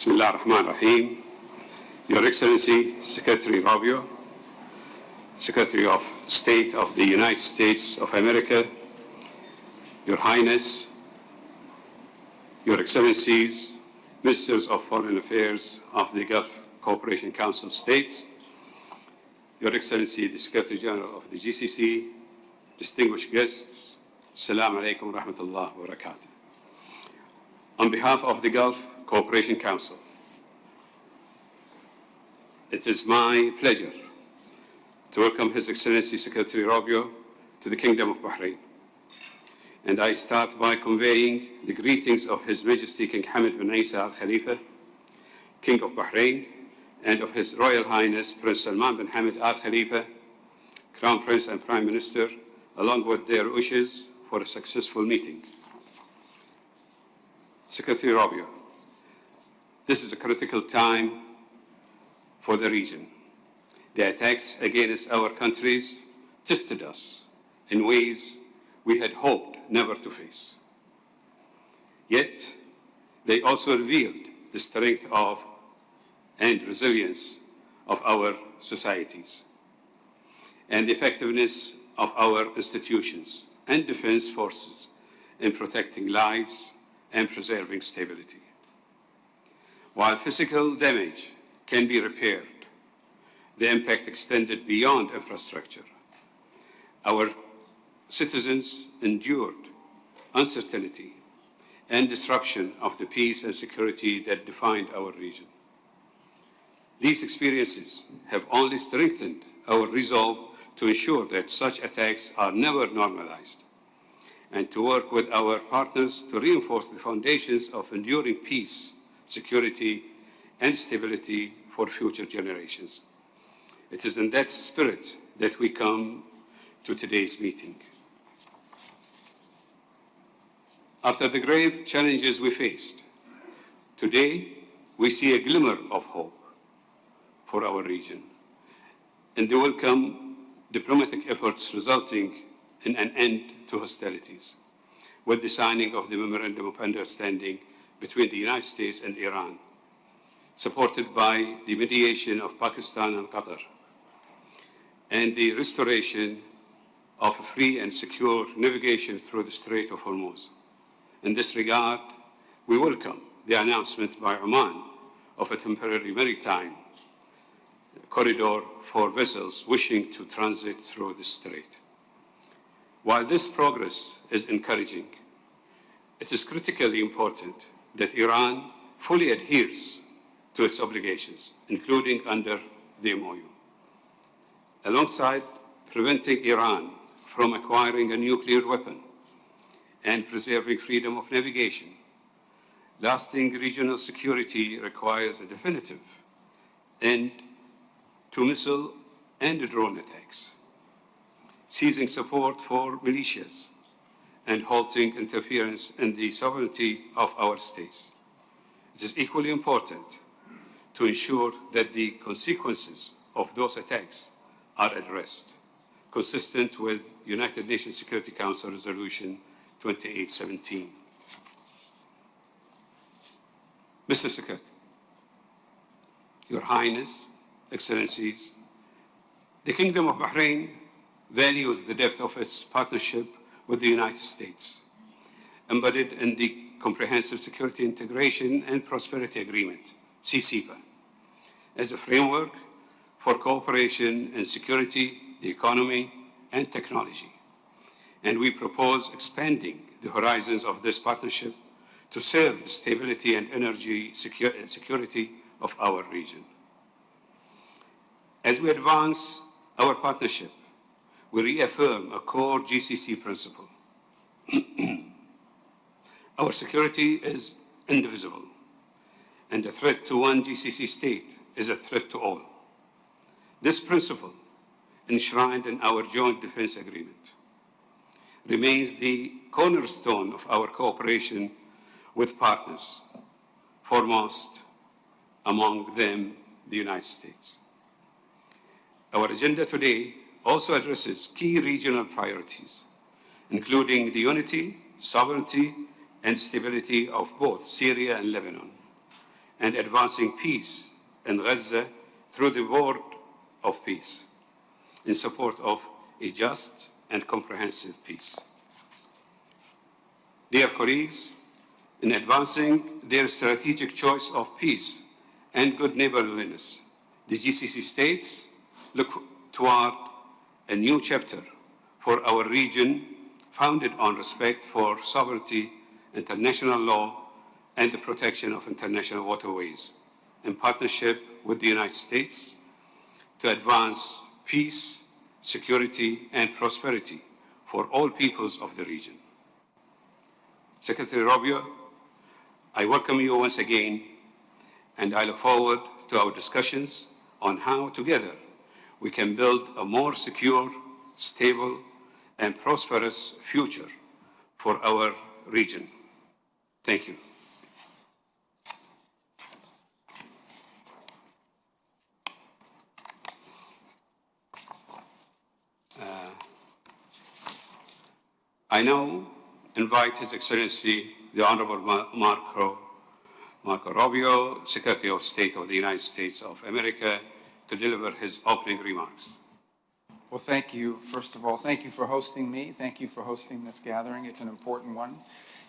Bismillah ar-Rahman ar-Rahim. Your Excellency, Secretary Rubio, Secretary of State of the United States of America, Your Highness, Your Excellencies, Ministers of Foreign Affairs of the Gulf Cooperation Council states, Your Excellency, the Secretary General of the GCC, distinguished guests, Assalamu alaikum wa rahmatullah wa barakatuh. On behalf of the Gulf Cooperation Council, it is my pleasure to welcome His Excellency Secretary Rubio to the Kingdom of Bahrain. And I start by conveying the greetings of His Majesty King Hamad bin Isa Al Khalifa, King of Bahrain, and of His Royal Highness Prince Salman bin Hamad Al Khalifa, Crown Prince and Prime Minister, along with their wishes for a successful meeting. Secretary Rubio, this is a critical time for the region. The attacks against our countries tested us in ways we had hoped never to face. Yet, they also revealed the strength of and resilience of our societies and the effectiveness of our institutions and defense forces in protecting lives and preserving stability. While physical damage can be repaired, the impact extended beyond infrastructure. Our citizens endured uncertainty and disruption of the peace and security that defined our region. These experiences have only strengthened our resolve to ensure that such attacks are never normalized, and to work with our partners to reinforce the foundations of enduring peace, security, and stability for future generations. It is in that spirit that we come to today's meeting. After the grave challenges we faced, today we see a glimmer of hope for our region and the welcome diplomatic efforts resulting in an end to hostilities, with the signing of the Memorandum of Understanding between the United States and Iran, supported by the mediation of Pakistan and Qatar, and the restoration of free and secure navigation through the Strait of Hormuz. In this regard, we welcome the announcement by Oman of a temporary maritime corridor for vessels wishing to transit through the strait. While this progress is encouraging, it is critically important that Iran fully adheres to its obligations, including under the MOU. Alongside preventing Iran from acquiring a nuclear weapon and preserving freedom of navigation, lasting regional security requires a definitive end to missile and drone attacks, ceasing support for militias, and halting interference in the sovereignty of our states. It is equally important to ensure that the consequences of those attacks are addressed, consistent with United Nations Security Council Resolution 2817. Mr. Secretary, Your Highness, Excellencies, the Kingdom of Bahrain values the depth of its partnership with the United States, embedded in the Comprehensive Security Integration and Prosperity Agreement, CCPA, as a framework for cooperation in security, the economy, and technology. And we propose expanding the horizons of this partnership to serve the stability and energy security of our region. As we advance our partnership, we reaffirm a core GCC principle. Our security is indivisible, and a threat to one GCC state is a threat to all. This principle, enshrined in our joint defense agreement, remains the cornerstone of our cooperation with partners, foremost among them the United States. Our agenda today also addresses key regional priorities, including the unity, sovereignty, and stability of both Syria and Lebanon, and advancing peace in Gaza through the word of peace in support of a just and comprehensive peace. Dear colleagues, in advancing their strategic choice of peace and good neighborliness, the GCC states look toward a new chapter for our region founded on respect for sovereignty, international law, and the protection of international waterways, in partnership with the United States to advance peace, security, and prosperity for all peoples of the region. Secretary Rubio, I welcome you once again, and I look forward to our discussions on how together we can build a more secure, stable, and prosperous future for our region. Thank you. I now invite His Excellency, the Honorable Marco Rubio, Secretary of State of the United States of America, to deliver his opening remarks. Well, thank you. First of all, thank you for hosting me. Thank you for hosting this gathering. It's an important one.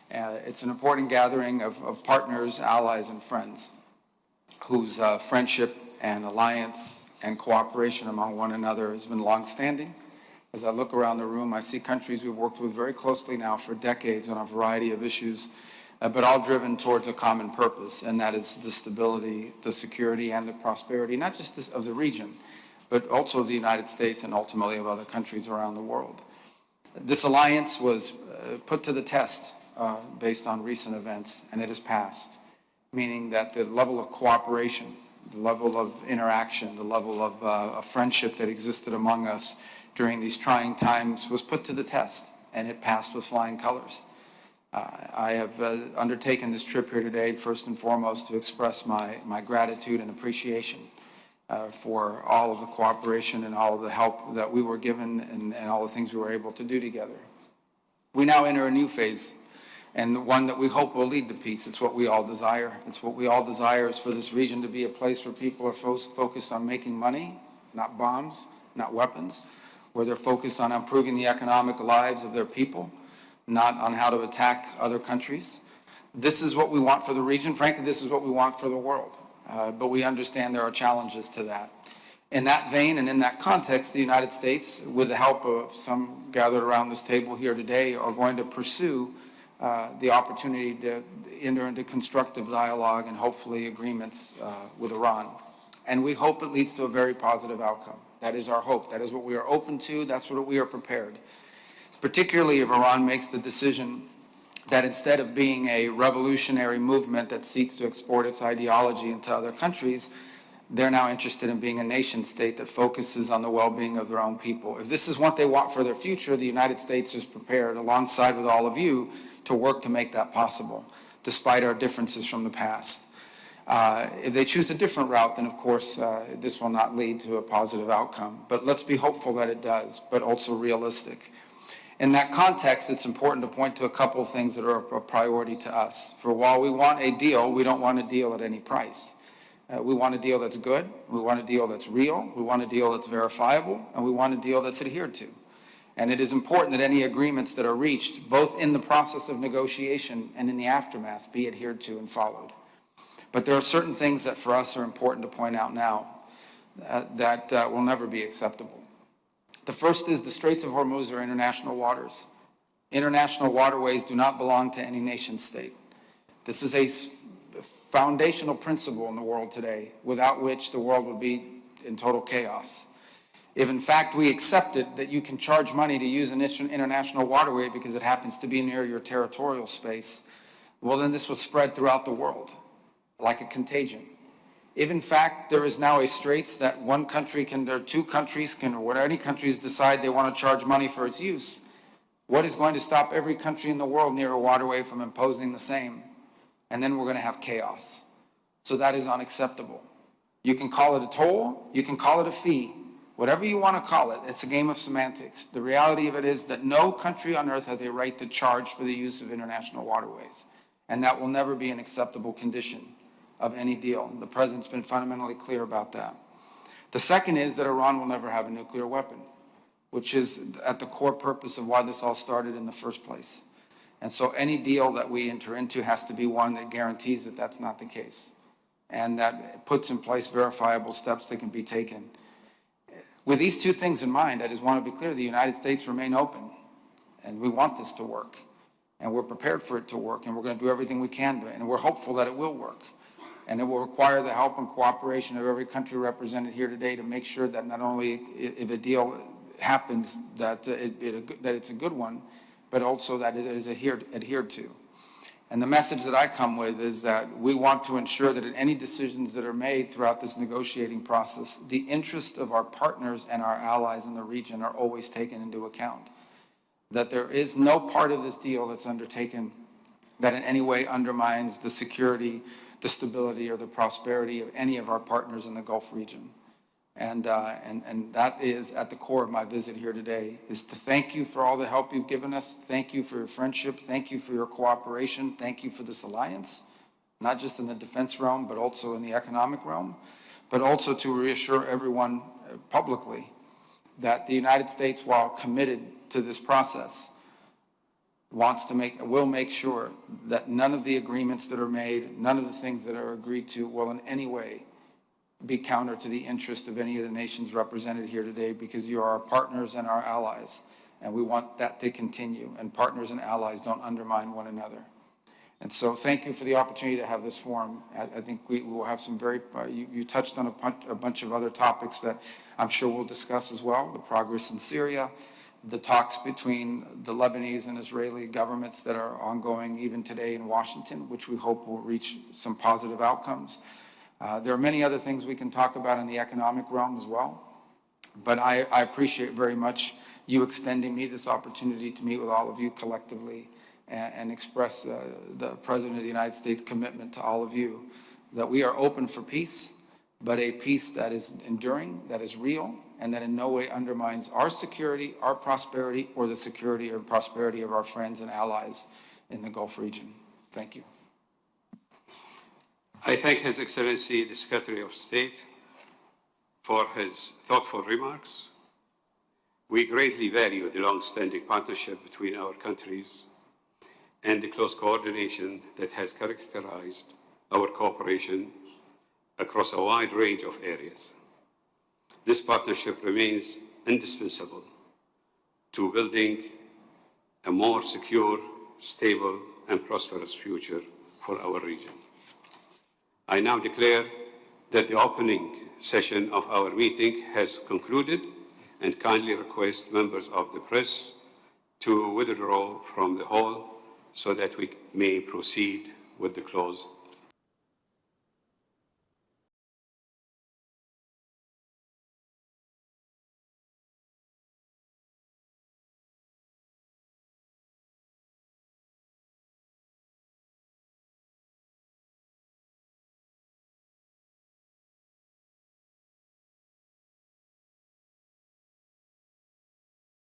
It's an important gathering of partners, allies, and friends whose friendship and alliance and cooperation among one another has been longstanding. As I look around the room, I see countries we've worked with very closely now for decades on a variety of issues, but all driven towards a common purpose, and that is the stability, the security, and the prosperity, not just of the region, but also of the United States and ultimately of other countries around the world. This alliance was put to the test based on recent events, and it has passed, meaning that the level of cooperation, the level of interaction, the level of friendship that existed among us during these trying times was put to the test, and it passed with flying colors. I have undertaken this trip here today, first and foremost, to express my gratitude and appreciation for all of the cooperation and all of the help that we were given and all the things we were able to do together. We now enter a new phase, and one that we hope will lead to peace. It's what we all desire. It's what we all desire, is for this region to be a place where people are focused on making money, not bombs, not weapons, where they're focused on improving the economic lives of their people, not on how to attack other countries. This is what we want for the region. Frankly, this is what we want for the world. But we understand there are challenges to that. In that vein and in that context, the United States, with the help of some gathered around this table here today, are going to pursue the opportunity to enter into constructive dialogue and hopefully agreements with Iran. And we hope it leads to a very positive outcome. That is our hope. That is what we are open to. That's what we are prepared. Particularly if Iran makes the decision that instead of being a revolutionary movement that seeks to export its ideology into other countries, they're now interested in being a nation state that focuses on the well-being of their own people. If this is what they want for their future, the United States is prepared, alongside with all of you, to work to make that possible, despite our differences from the past. If they choose a different route, then of course this will not lead to a positive outcome. But let's be hopeful that it does, but also realistic. In that context, it's important to point to a couple of things that are a priority to us. For while we want a deal, we don't want a deal at any price. We want a deal that's good, we want a deal that's real, we want a deal that's verifiable, and we want a deal that's adhered to. And it is important that any agreements that are reached, both in the process of negotiation and in the aftermath, be adhered to and followed. But there are certain things that for us are important to point out now that will never be acceptable. The first is the Straits of Hormuz are international waters. International waterways do not belong to any nation state. This is a foundational principle in the world today, without which the world would be in total chaos. If in fact we accepted that you can charge money to use an international waterway because it happens to be near your territorial space, well then this would spread throughout the world like a contagion. If in fact there is now a straits that one country can, or two countries can, or whatever any countries decide they want to charge money for its use, what is going to stop every country in the world near a waterway from imposing the same? And then we're going to have chaos. So that is unacceptable. You can call it a toll, you can call it a fee, whatever you want to call it, it's a game of semantics. The reality of it is that no country on earth has a right to charge for the use of international waterways. And that will never be an acceptable condition of any deal. The President's been fundamentally clear about that. The second is that Iran will never have a nuclear weapon, which is at the core purpose of why this all started in the first place. And so any deal that we enter into has to be one that guarantees that that's not the case, and that puts in place verifiable steps that can be taken. With these two things in mind, I just want to be clear, the United States remain open, and we want this to work, and we're prepared for it to work, and we're going to do everything we can do it, and we're hopeful that it will work. And it will require the help and cooperation of every country represented here today to make sure that not only if a deal happens that it's a good one, but also that it is adhered to. And the message that I come with is that we want to ensure that in any decisions that are made throughout this negotiating process, the interests of our partners and our allies in the region are always taken into account. That there is no part of this deal that's undertaken that in any way undermines the security, the stability, or the prosperity of any of our partners in the Gulf region. And that is at the core of my visit here today, is to thank you for all the help you've given us. Thank you for your friendship. Thank you for your cooperation. Thank you for this alliance, not just in the defense realm, but also in the economic realm, but also to reassure everyone publicly that the United States, while committed to this process, will make sure that none of the agreements that are made, none of the things that are agreed to will in any way be counter to the interest of any of the nations represented here today, because you are our partners and our allies, and we want that to continue, and partners and allies don't undermine one another. And so thank you for the opportunity to have this forum. I think we will have some very, you touched on a bunch of other topics that I'm sure we'll discuss as well, the progress in Syria, the talks between the Lebanese and Israeli governments that are ongoing even today in Washington, which we hope will reach some positive outcomes. There are many other things we can talk about in the economic realm as well, but I appreciate very much you extending me this opportunity to meet with all of you collectively and express the President of the United States' commitment to all of you that we are open for peace, but a peace that is enduring, that is real, and that in no way undermines our security, our prosperity, or the security or prosperity of our friends and allies in the Gulf region. Thank you. I thank His Excellency the Secretary of State for his thoughtful remarks. We greatly value the long-standing partnership between our countries and the close coordination that has characterized our cooperation across a wide range of areas. This partnership remains indispensable to building a more secure, stable, and prosperous future for our region. I now declare that the opening session of our meeting has concluded and kindly request members of the press to withdraw from the hall so that we may proceed with the closed